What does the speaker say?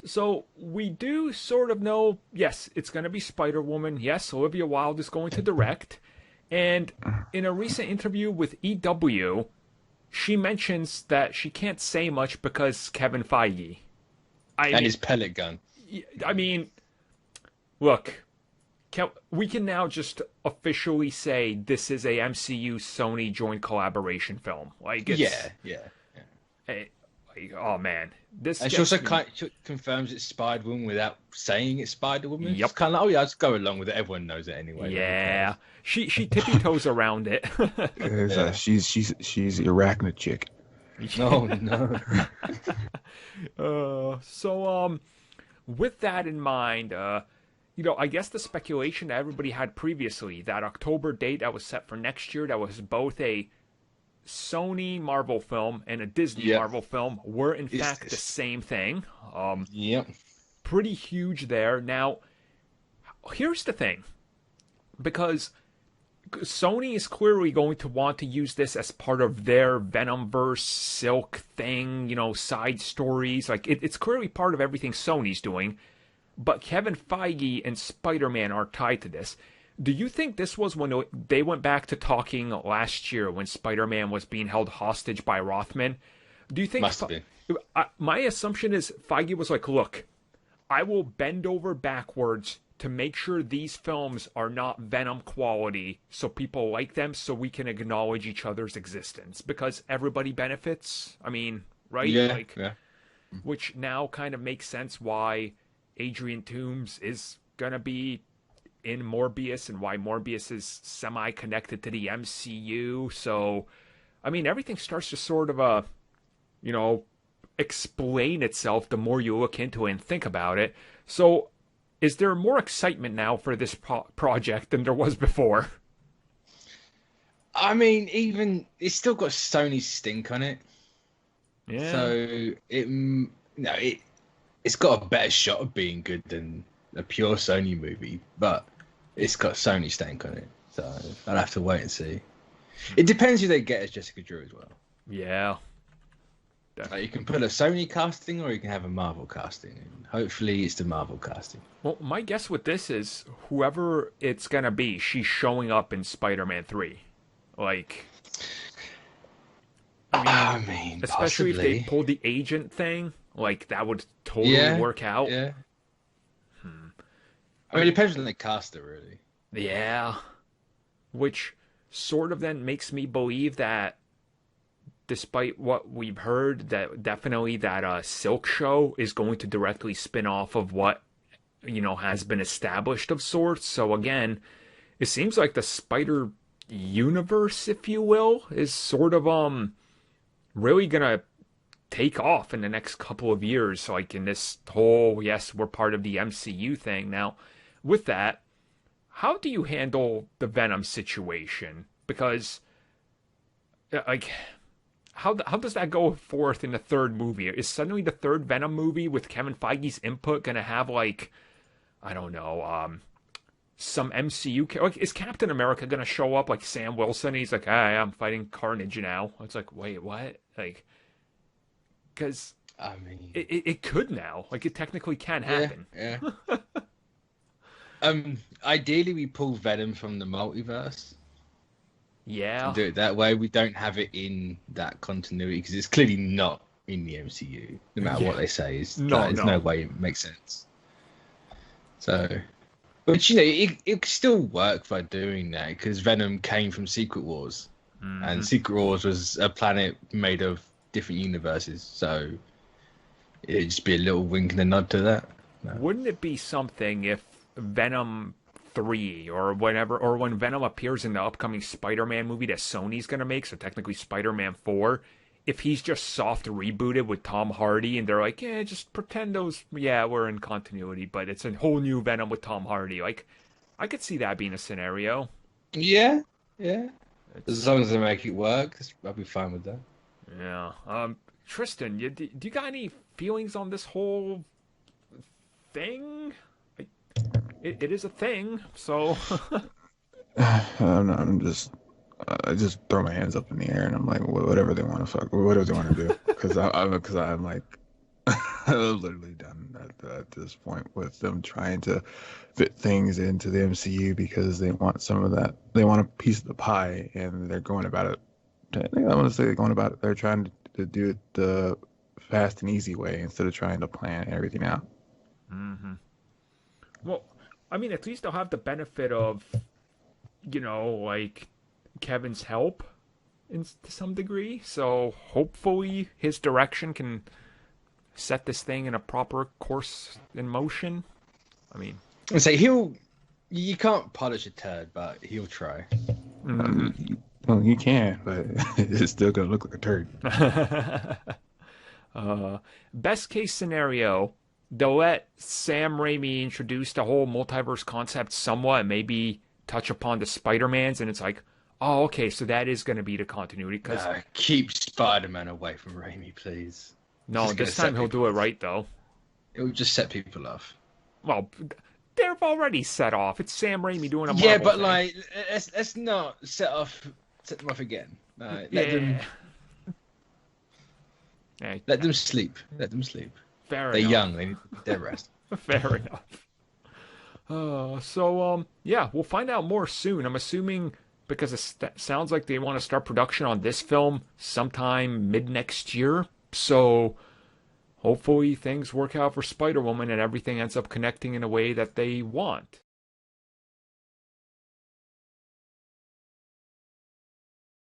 So we do sort of know, yes, it's going to be Spider-Woman. Yes, Olivia Wilde is going to direct. And in a recent interview with EW, she mentions that she can't say much because Kevin Feige. I And mean, his pellet gun. I mean, look, we can now just officially say this is a MCU Sony joint collaboration film. Like it's, Yeah, yeah. eh, like, oh man, this And she gets also me. confirms it's Spider Woman without saying it's Spider Woman. She's Yep. kind of like, oh yeah, I'll just go along with it. Everyone knows it anyway. Who Yeah, cares? she tippy toes around it. Is Yeah. she's arachnid chick. No, no. So with that in mind, I guess the speculation that everybody had previously, that October date that was set for next year, that was both a Sony Marvel film and a Disney Yep. Marvel film, were in Is fact the this? same thing. Yep. Pretty huge there. Now, here's the thing, because Sony is clearly going to want to use this as part of their Venomverse Silk thing, side stories. Like it's clearly part of everything Sony's doing. But Kevin Feige and Spider-Man are tied to this. Do you think this was when they went back to talking last year when Spider-Man was being held hostage by Rothman? Do you think Must have been. my assumption is Feige was like, look, I will bend over backwards to make sure these films are not Venom quality so people like them so we can acknowledge each other's existence because everybody benefits. I mean, right? Yeah, Like, yeah. which now kind of makes sense why Adrian Toomes is going to be in Morbius and why Morbius is semi-connected to the MCU. So, I mean, everything starts to sort of, you know, explain itself the more you look into it and think about it. So, is there more excitement now for this project than there was before? I mean, even it's still got Sony's stink on it, Yeah. so it's got a better shot of being good than a pure Sony movie, but it's got Sony stank on it, so I'll have to wait and see. It depends who they get as Jessica Drew as well. Yeah. Like, you can put a Sony casting or you can have a Marvel casting, and hopefully it's the Marvel casting. Well, my guess with this is whoever it's going to be, she's showing up in Spider-Man 3. Like, I mean, especially if possibly. they pulled the agent thing, like that would totally work out. Yeah. I mean, it depends on the caster, really. Yeah. Which sort of then makes me believe that despite what we've heard, that definitely that Silk show is going to directly spin off of what, has been established of sorts. So again, it seems like the Spider universe, if you will, is sort of really gonna take off in the next couple of years, like in this whole, yes, we're part of the MCU thing. Now, with that, how do you handle the Venom situation? Because, like, how does that go forth in the third movie? Is suddenly the third Venom movie with Kevin Feige's input gonna have, like, I don't know, some MCU, like, is Captain America gonna show up like Sam Wilson? He's like, hey, I'm fighting Carnage now. It's like, wait, what? Like, because I mean, it could now, like, it technically can yeah, happen. yeah. Ideally, we pull Venom from the multiverse Yeah, and do it that way. We don't have it in that continuity because it's clearly not in the MCU. No matter what they say, there's no way it makes sense. So, but it could still work by doing that because Venom came from Secret Wars, and Secret Wars was a planet made of different universes. So it'd just be a little wink and a nod to that. No. Wouldn't it be something if Venom 3 or whenever, or when Venom appears in the upcoming Spider-Man movie that Sony's going to make, so technically Spider-Man 4, if he's just soft rebooted with Tom Hardy and they're like, yeah, just pretend we're in continuity, but it's a whole new Venom with Tom Hardy. Like, I could see that being a scenario. Yeah, yeah. As long as they make it work, I'll be fine with that. Yeah. Tristan, do you got any feelings on this whole thing? It is a thing, so. I'm just, I just throw my hands up in the air and I'm like, whatever they want to whatever they want to do, because I'm like, I'm literally done. at this point with them trying to fit things into the MCU because they want some of that. They want a piece of the pie, and they're going about it. I think I want to say they're going about it. They're trying to do it the fast and easy way instead of trying to plan everything out. Mm-hmm. Well, I mean, at least they'll have the benefit of, like Kevin's help to some degree. So hopefully his direction can set this thing in a proper course in motion. I mean, I say you can't polish a turd, but he'll try. Mm-hmm. Well, you can, but it's still gonna look like a turd. Best case scenario, they'll let Sam Raimi introduce the whole multiverse concept somewhat, maybe touch upon the Spider-Mans, and it's like, oh, okay, so that is going to be the continuity. Cause... keep Spider-Man away from Raimi, please. No, this time he'll do it right, though. It will just set people off. Well, they're already set off. It's Sam Raimi doing a Marvel Yeah, but thing. let's not set them off again. Let them sleep. Let them sleep. They're young. They need their rest. Fair enough. Yeah, we'll find out more soon. I'm assuming because it sounds like they want to start production on this film sometime mid next year. So hopefully things work out for Spider-Woman and everything ends up connecting in a way that they want.